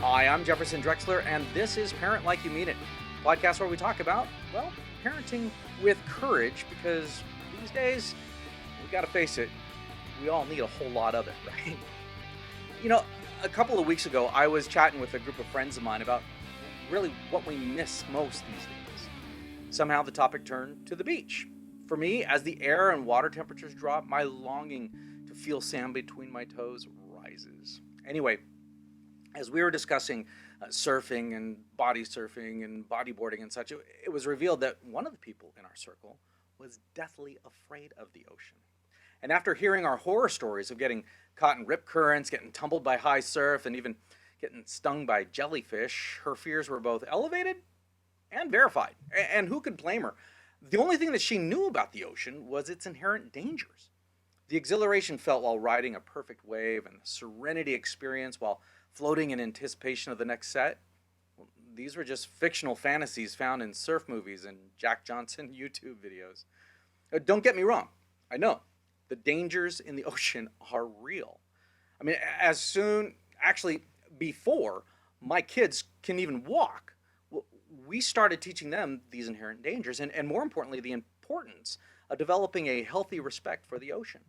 Hi, I'm Jefferson Drexler, and this is Parent Like You Mean It, a podcast where we talk about, well, parenting with courage, because these days, we gotta face it, we all need a whole lot of it, right? You know, a couple of weeks ago, I was chatting with a group of friends of mine about really what we miss most these days. Somehow the topic turned to the beach. For me, as the air and water temperatures drop, my longing to feel sand between my toes rises. Anyway, as we were discussing surfing and bodyboarding and such, it was revealed that one of the people in our circle was deathly afraid of the ocean. And after hearing our horror stories of getting caught in rip currents, getting tumbled by high surf, and even getting stung by jellyfish, her fears were both elevated and verified. And who could blame her? The only thing that she knew about the ocean was its inherent dangers. The exhilaration felt while riding a perfect wave and the serenity experienced while floating in anticipation of the next set. Well, these were just fictional fantasies found in surf movies and Jack Johnson YouTube videos. Don't get me wrong, I know the dangers in the ocean are real. I mean, before my kids can even walk, we started teaching them these inherent dangers and more importantly, the importance of developing a healthy respect for the ocean.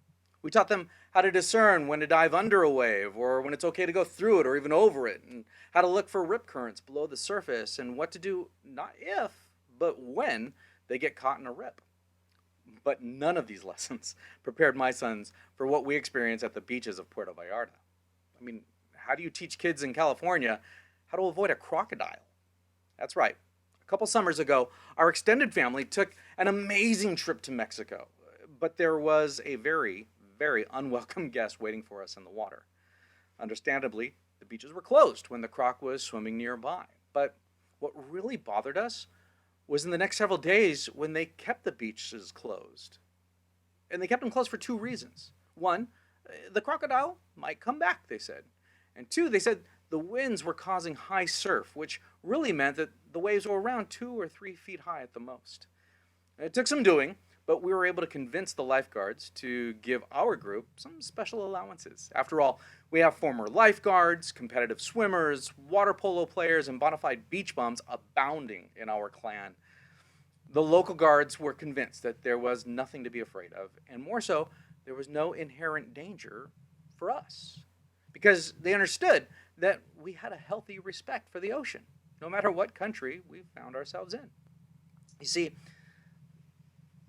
We taught them how to discern when to dive under a wave or when it's okay to go through it or even over it, and how to look for rip currents below the surface and what to do not if, but when they get caught in a rip. But none of these lessons prepared my sons for what we experience at the beaches of Puerto Vallarta. I mean, how do you teach kids in California how to avoid a crocodile? That's right. A couple summers ago, our extended family took an amazing trip to Mexico, but there was a very unwelcome guest waiting for us in the water. Understandably, the beaches were closed when the croc was swimming nearby. But what really bothered us was in the next several days when they kept the beaches closed. And they kept them closed for two reasons. One, the crocodile might come back, they said. And two, they said the winds were causing high surf, which really meant that the waves were around 2 or 3 feet high at the most. It took some doing, but we were able to convince the lifeguards to give our group some special allowances. After all, we have former lifeguards, competitive swimmers, water polo players, and bona fide beach bums abounding in our clan. The local guards were convinced that there was nothing to be afraid of, and more so, there was no inherent danger for us. Because they understood that we had a healthy respect for the ocean, no matter what country we found ourselves in. You see,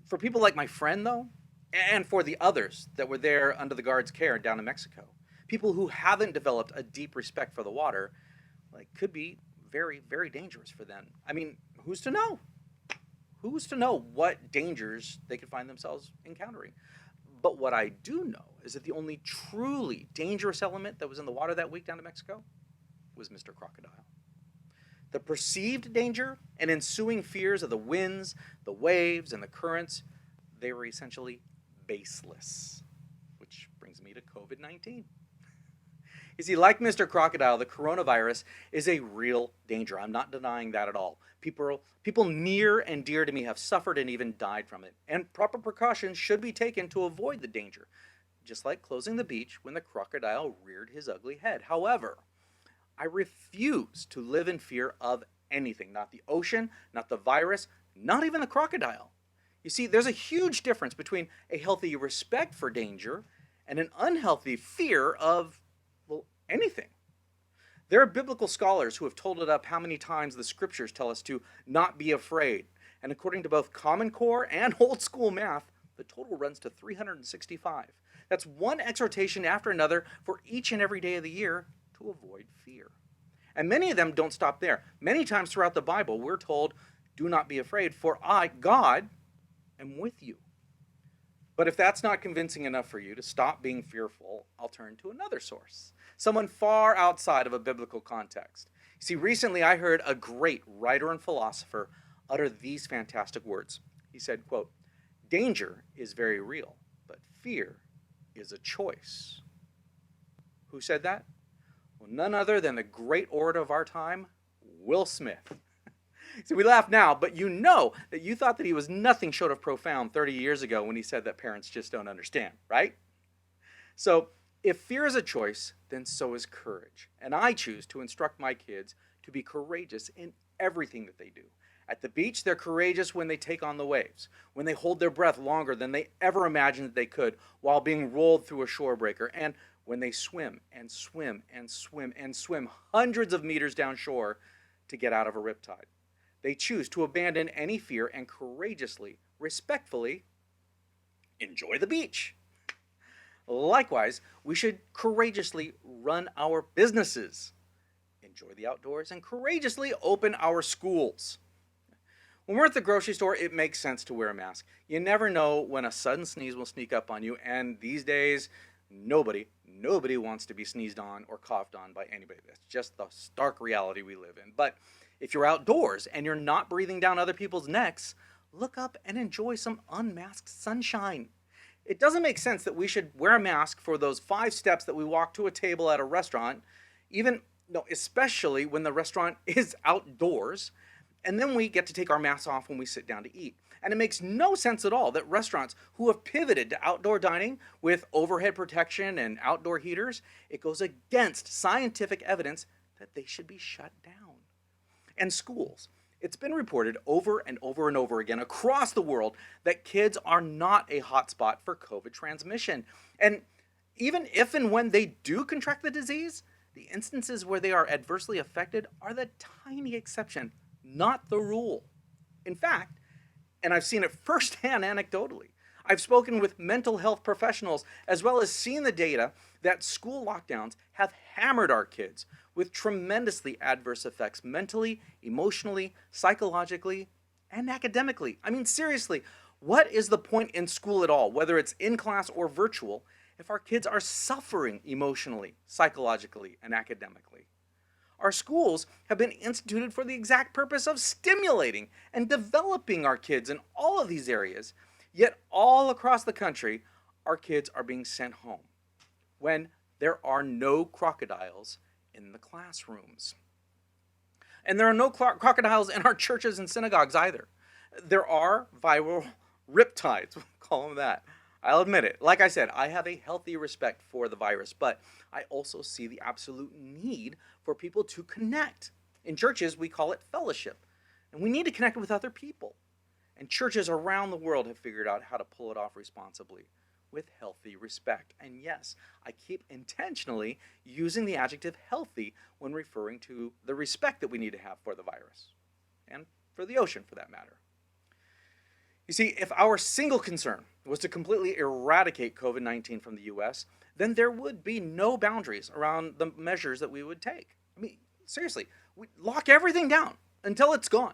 for people like my friend, though, and for the others that were there under the guards' care down in Mexico, people who haven't developed a deep respect for the water, could be very, very dangerous for them. I mean, who's to know? Who's to know what dangers they could find themselves encountering? But what I do know is that the only truly dangerous element that was in the water that week down in Mexico was Mr. Crocodile. The perceived danger and ensuing fears of the winds, the waves, and the currents, they were essentially baseless. Which brings me to COVID-19. You see, like Mr. Crocodile, the coronavirus is a real danger. I'm not denying that at all. People near and dear to me have suffered and even died from it. And proper precautions should be taken to avoid the danger. Just like closing the beach when the crocodile reared his ugly head. However, I refuse to live in fear of anything, not the ocean, not the virus, not even the crocodile. You see, there's a huge difference between a healthy respect for danger and an unhealthy fear of, anything. There are biblical scholars who have totaled up how many times the scriptures tell us to not be afraid. And according to both Common Core and old school math, the total runs to 365. That's one exhortation after another for each and every day of the year to avoid fear. And many of them don't stop there. Many times throughout the Bible, we're told, do not be afraid, for I, God, am with you. But if that's not convincing enough for you to stop being fearful, I'll turn to another source, someone far outside of a biblical context. See, recently I heard a great writer and philosopher utter these fantastic words. He said, quote, "Danger is very real, but fear is a choice." Who said that? Well, none other than the great orator of our time, Will Smith. So we laugh now, but you know that you thought that he was nothing short of profound 30 years ago when he said that parents just don't understand, right? So If fear is a choice, then so is courage. And I choose to instruct my kids to be courageous in everything that they do. At the beach, they're courageous when they take on the waves, when they hold their breath longer than they ever imagined that they could while being rolled through a shore breaker, and when they swim and swim and swim and swim hundreds of meters downshore to get out of a riptide. They choose to abandon any fear and courageously, respectfully, enjoy the beach. Likewise, we should courageously run our businesses, enjoy the outdoors, and courageously open our schools. When we're at the grocery store, it makes sense to wear a mask. You never know when a sudden sneeze will sneak up on you, and these days, nobody wants to be sneezed on or coughed on by anybody. That's just the stark reality we live in. But if you're outdoors and you're not breathing down other people's necks, look up and enjoy some unmasked sunshine. It doesn't make sense that we should wear a mask for those 5 steps that we walk to a table at a restaurant, especially when the restaurant is outdoors, and then we get to take our masks off when we sit down to eat. And it makes no sense at all that restaurants who have pivoted to outdoor dining with overhead protection and outdoor heaters, it goes against scientific evidence that they should be shut down. And schools. It's been reported over and over and over again across the world that kids are not a hotspot for COVID transmission. And even if and when they do contract the disease, the instances where they are adversely affected are the tiny exception, not the rule. In fact, and I've seen it firsthand anecdotally, I've spoken with mental health professionals as well as seen the data that school lockdowns have hammered our kids with tremendously adverse effects mentally, emotionally, psychologically, and academically. I mean, seriously, what is the point in school at all, whether it's in class or virtual, if our kids are suffering emotionally, psychologically, and academically? Our schools have been instituted for the exact purpose of stimulating and developing our kids in all of these areas. Yet all across the country, our kids are being sent home when there are no crocodiles in the classrooms. And there are no crocodiles in our churches and synagogues either. There are viral riptides, we'll call them that. I'll admit it. Like I said, I have a healthy respect for the virus, but I also see the absolute need for people to connect. In churches, we call it fellowship, and we need to connect with other people. And churches around the world have figured out how to pull it off responsibly with healthy respect. And yes, I keep intentionally using the adjective healthy when referring to the respect that we need to have for the virus and for the ocean for that matter. You see, if our single concern was to completely eradicate COVID-19 from the US, then there would be no boundaries around the measures that we would take. I mean, seriously, we lock everything down until it's gone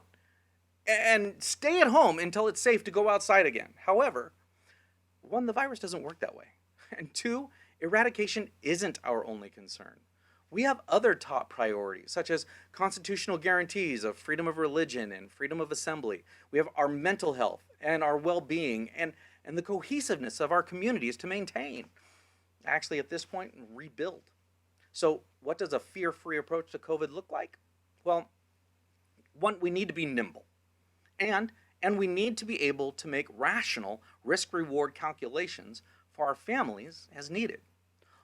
and stay at home until it's safe to go outside again. However, 1, the virus doesn't work that way. And 2, eradication isn't our only concern. We have other top priorities, such as constitutional guarantees of freedom of religion and freedom of assembly. We have our mental health and our well-being and the cohesiveness of our communities to maintain. Actually, at this point, rebuild. So what does a fear-free approach to COVID look like? Well, 1, we need to be nimble. And we need to be able to make rational risk-reward calculations for our families as needed.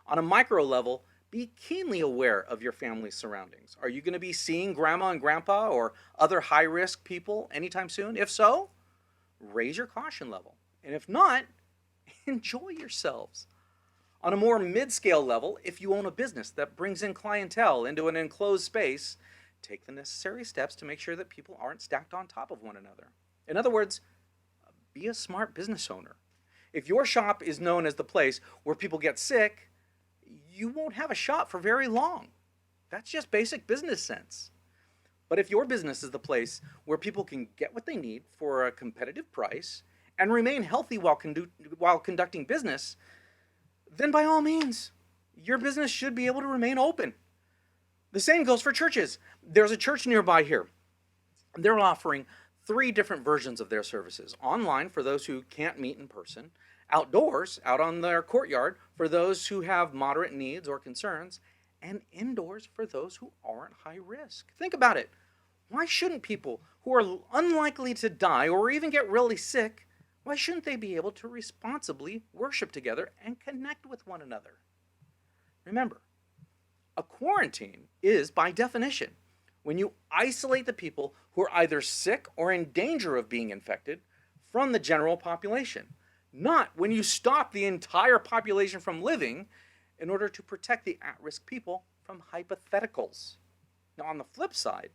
On a micro level, be keenly aware of your family's surroundings. Are you going to be seeing grandma and grandpa or other high-risk people anytime soon? If so, raise your caution level. And if not, enjoy yourselves. On a more mid-scale level, if you own a business that brings in clientele into an enclosed space, take the necessary steps to make sure that people aren't stacked on top of one another. In other words, be a smart business owner. If your shop is known as the place where people get sick, you won't have a shop for very long. That's just basic business sense. But if your business is the place where people can get what they need for a competitive price and remain healthy while conducting business, then by all means, your business should be able to remain open. The same goes for churches. There's a church nearby here. They're offering 3 different versions of their services. Online for those who can't meet in person, outdoors, out on their courtyard for those who have moderate needs or concerns, and indoors for those who aren't high risk. Think about it. Why shouldn't people who are unlikely to die or even get really sick, why shouldn't they be able to responsibly worship together and connect with one another? Remember, a quarantine is, by definition, when you isolate the people who are either sick or in danger of being infected from the general population, not when you stop the entire population from living in order to protect the at-risk people from hypotheticals. Now, on the flip side,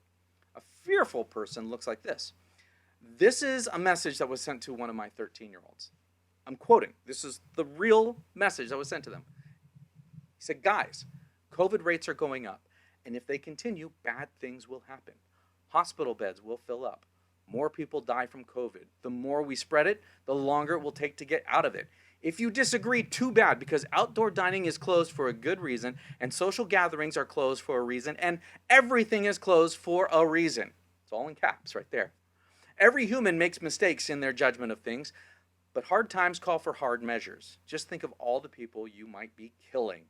a fearful person looks like this. This is a message that was sent to one of my 13-year-olds. I'm quoting. This is the real message that was sent to them. He said, guys, COVID rates are going up, and if they continue, bad things will happen. Hospital beds will fill up. More people die from COVID. The more we spread it, the longer it will take to get out of it. If you disagree, too bad, because outdoor dining is closed for a good reason, and social gatherings are closed for a reason, and everything is closed for a reason. It's all in caps right there. Every human makes mistakes in their judgment of things, but hard times call for hard measures. Just think of all the people you might be killing.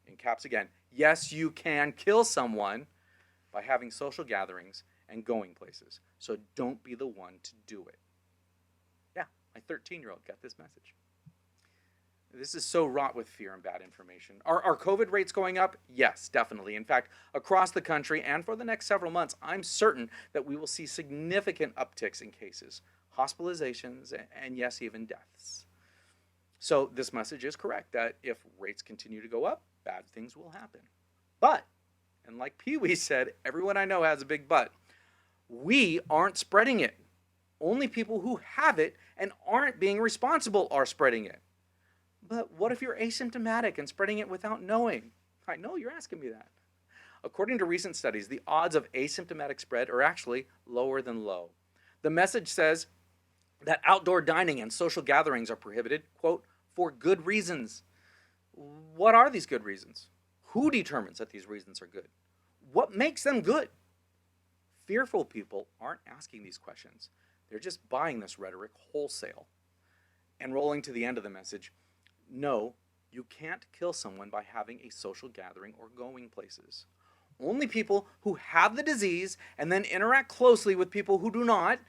In caps again, yes, you can kill someone by having social gatherings and going places. So don't be the one to do it. Yeah, my 13-year-old got this message. This is so wrought with fear and bad information. Are COVID rates going up? Yes, definitely. In fact, across the country and for the next several months, I'm certain that we will see significant upticks in cases, hospitalizations, and yes, even deaths. So this message is correct that if rates continue to go up, bad things will happen. But, and like Pee-wee said, everyone I know has a big but, we aren't spreading it. Only people who have it and aren't being responsible are spreading it. But what if you're asymptomatic and spreading it without knowing? I know you're asking me that. According to recent studies, the odds of asymptomatic spread are actually lower than low. The message says that outdoor dining and social gatherings are prohibited, quote, for good reasons. What are these good reasons? Who determines that these reasons are good? What makes them good? Fearful people aren't asking these questions. They're just buying this rhetoric wholesale. And rolling to the end of the message, no, you can't kill someone by having a social gathering or going places. Only people who have the disease and then interact closely with people who do not,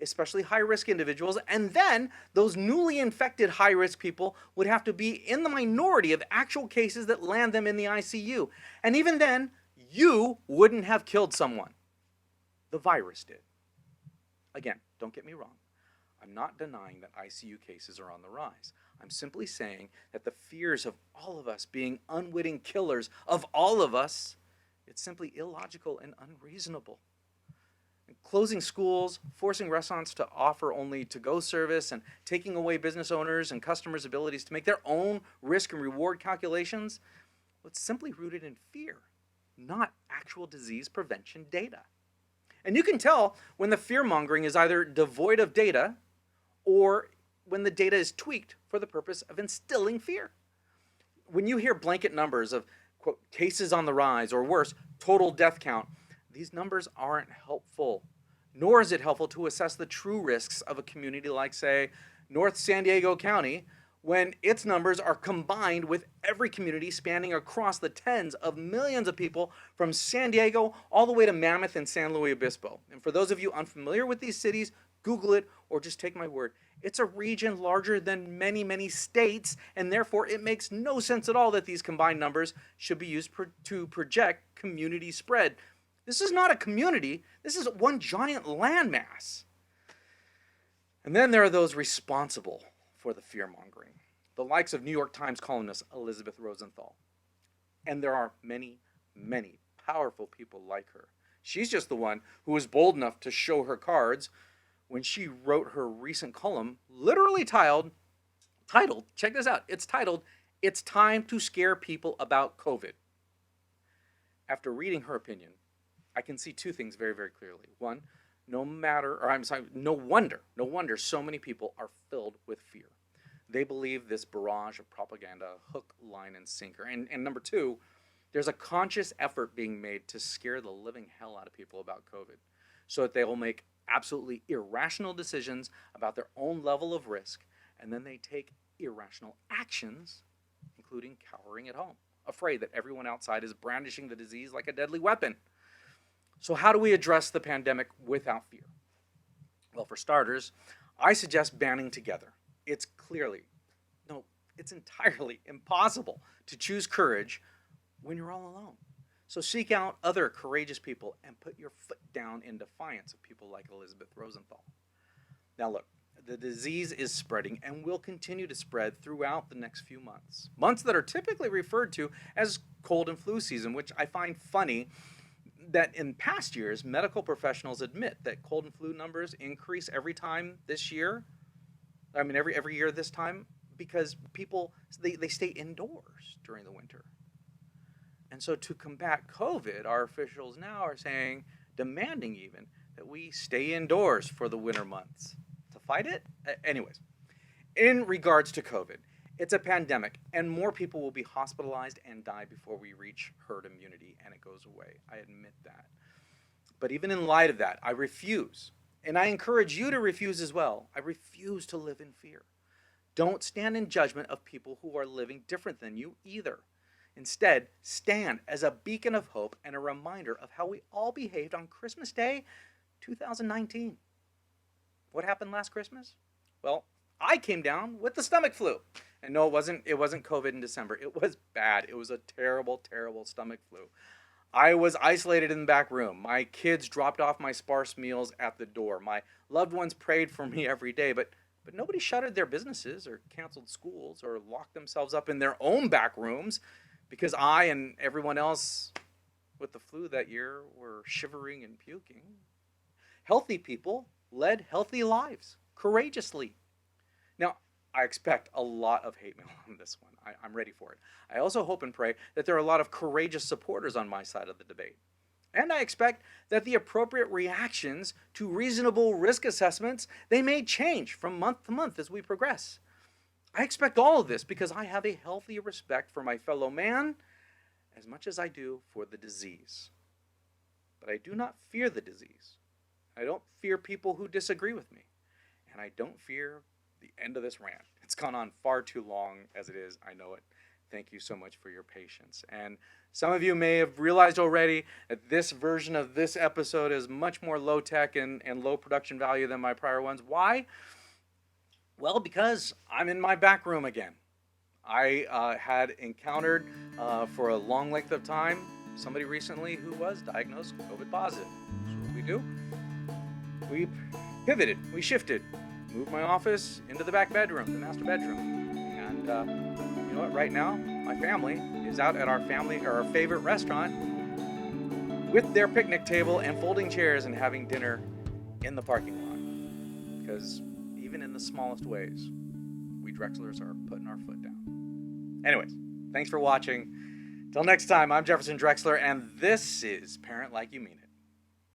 especially high-risk individuals, and then those newly infected high-risk people would have to be in the minority of actual cases that land them in the ICU. And even then, you wouldn't have killed someone. The virus did. Again, don't get me wrong. I'm not denying that ICU cases are on the rise. I'm simply saying that the fears of all of us being unwitting killers of all of us, it's simply illogical and unreasonable. And closing schools, forcing restaurants to offer only to-go service, and taking away business owners and customers' abilities to make their own risk and reward calculations, well, it's simply rooted in fear, not actual disease prevention data. And you can tell when the fear-mongering is either devoid of data or when the data is tweaked for the purpose of instilling fear. When you hear blanket numbers of, quote, cases on the rise, or worse, total death count, these numbers aren't helpful. Nor is it helpful to assess the true risks of a community like, say, North San Diego County, when its numbers are combined with every community spanning across the tens of millions of people from San Diego all the way to Mammoth and San Luis Obispo. And for those of you unfamiliar with these cities, Google it or just take my word. It's a region larger than many, many states, and therefore it makes no sense at all that these combined numbers should be used to project community spread. This is not a community. This is one giant landmass. And then there are those responsible for the fear-mongering, the likes of New York Times columnist Elizabeth Rosenthal. And there are many, many powerful people like her. She's just the one who was bold enough to show her cards when she wrote her recent column, literally titled, check this out, it's titled, "It's Time to Scare People About COVID." After reading her opinion, I can see two things very, very clearly. One, no wonder so many people are filled with fear. They believe this barrage of propaganda, hook, line, and sinker. And number two, there's a conscious effort being made to scare the living hell out of people about COVID so that they will make absolutely irrational decisions about their own level of risk, and then they take irrational actions, including cowering at home, afraid that everyone outside is brandishing the disease like a deadly weapon. So how do we address the pandemic without fear? Well, for starters, I suggest banding together. It's entirely impossible to choose courage when you're all alone. So seek out other courageous people and put your foot down in defiance of people like Elizabeth Rosenthal. Now look, the disease is spreading and will continue to spread throughout the next few months. Months that are typically referred to as cold and flu season, which I find funny that in past years, medical professionals admit that cold and flu numbers increase every time this year. I mean, every year this time, because people, they stay indoors during the winter. And so to combat COVID, our officials now are saying, demanding even, that we stay indoors for the winter months. To fight it? Anyways, in regards to COVID, it's a pandemic, and more people will be hospitalized and die before we reach herd immunity and it goes away. I admit that. But even in light of that, I refuse, and I encourage you to refuse as well. I refuse to live in fear. Don't stand in judgment of people who are living different than you either. Instead, stand as a beacon of hope and a reminder of how we all behaved on Christmas Day 2019. What happened last Christmas? Well, I came down with the stomach flu. And no, it wasn't COVID in December. It was bad. It was a terrible, terrible stomach flu. I was isolated in the back room. My kids dropped off my sparse meals at the door. My loved ones prayed for me every day, but nobody shuttered their businesses or canceled schools or locked themselves up in their own back rooms because I and everyone else with the flu that year were shivering and puking. Healthy people led healthy lives courageously. Now, I expect a lot of hate mail on this one. I'm ready for it. I also hope and pray that there are a lot of courageous supporters on my side of the debate. And I expect that the appropriate reactions to reasonable risk assessments, they may change from month to month as we progress. I expect all of this because I have a healthy respect for my fellow man as much as I do for the disease. But I do not fear the disease. I don't fear people who disagree with me. And I don't fear the end of this rant. It's gone on far too long as it is. I know it. Thank you so much for your patience. And some of you may have realized already that this version of this episode is much more low tech and low production value than my prior ones. Why? Well, because I'm in my back room again. I had encountered for a long length of time somebody recently who was diagnosed COVID positive. So what we do? We pivoted, we shifted, moved my office into the back bedroom, the master bedroom. And you know what? Right now, my family is out at our favorite restaurant with their picnic table and folding chairs and having dinner in the parking lot. Because even in the smallest ways, we Drexlers are putting our foot down. Anyways, thanks for watching. Till next time, I'm Jefferson Drexler, and this is Parent Like You Mean It.